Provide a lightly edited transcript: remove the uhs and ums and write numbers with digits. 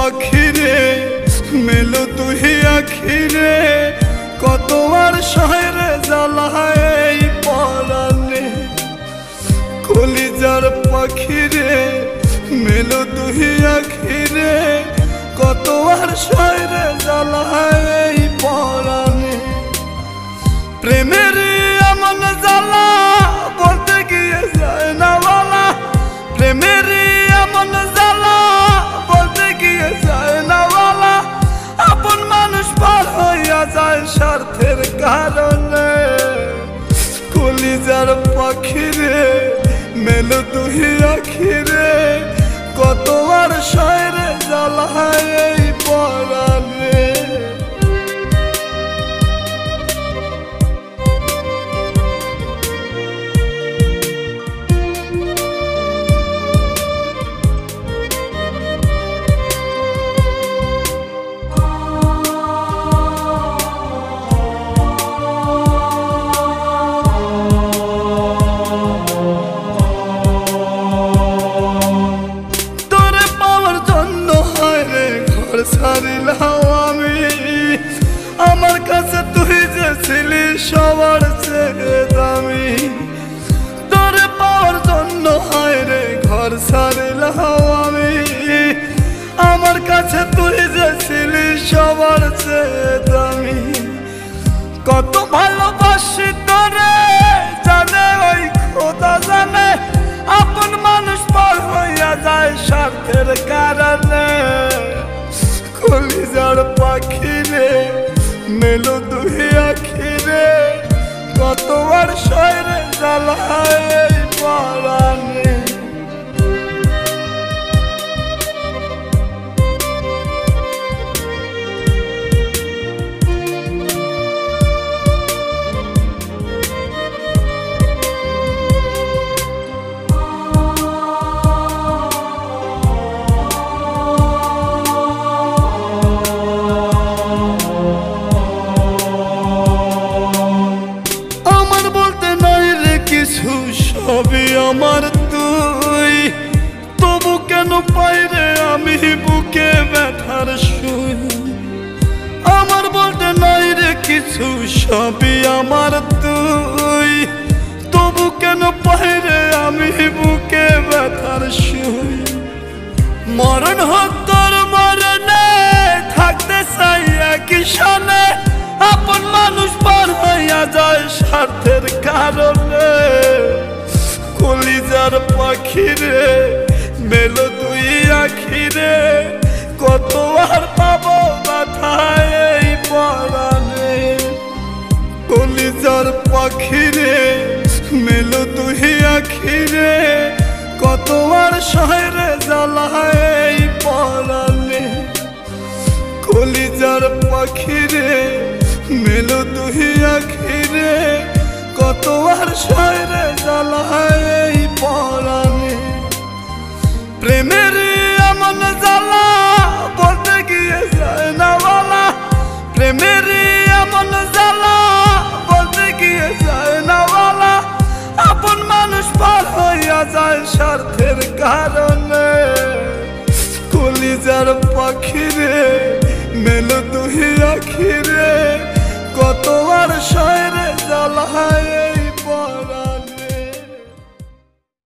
পাখিরে মেলো তুই আখিরে কত আর শহরে জ্বালায় পরানে কলিজার পাখিরে মেলো তুই আখিরে কত আর শহরে জ্বালায় পরানে প্রেমের এমন জ্বালা বলতে গিয়ে যায় না বলা প্রেমের এমন জ্বালা বলতে গিয়ে যায় না বলা আপন মানুষ পার হইয়া যায় স্বার্থের কারণে কলিজার পাখিরে মেলো তুই আখিরে কত আর শহরে জ্বালায় পরানে ছাড়িলাম আমি আমার কাছে তুই যে ছিলি সবার চেয়ে দামি তোরে পাওয়ার জন্য হায় রে ঘর ছাড়িলাম আমি আমার কাছে তুই যে ছিলি সবার চেয়ে দামি কত ভালোবাসি তোরে জানে ওই খোদা জানে আপন মানুষ পার হইয়া যায় স্বার্থের কারণে কলিজার পাখিরে মেলো তুই আখিরে কত আর শহরে জ্বালায় পরানে সবই আমার তুই তবু কেন পাই রে আমি বুকে ব্যথার সুই আমার বলতে নাই রে কিছু সবই আমার তুই তবু কেন পাই রে আমি বুকে ব্যথার সুই মরণ হোক তোর মরণে থাকতে চাই একই সনে আপন মানুষ পার হইয়া যায় স্বার্থের কারণে কলিজার পাখিরে মেলো তুই আখিরে কত আর পাবো মাথায় পরানে কলিজার পাখিরে মেলো তুই আখিরে কত আর শহরে জ্বালায় পরানে কলিজার পাখিরে মেলো তুই আখিরে কত আর শহরে জ্বালায় পরানে প্রেমের এমন জ্বালা বলতে গিয়ে যায় না বলা প্রেমের এমন জ্বালা বলতে গিয়ে যায় না বলা আপন মানুষ পার হইয়া যায় স্বার্থের কারণে কলিজার পাখিরে মেলো তুই আখিরে কত আর শহরে জ্বালায়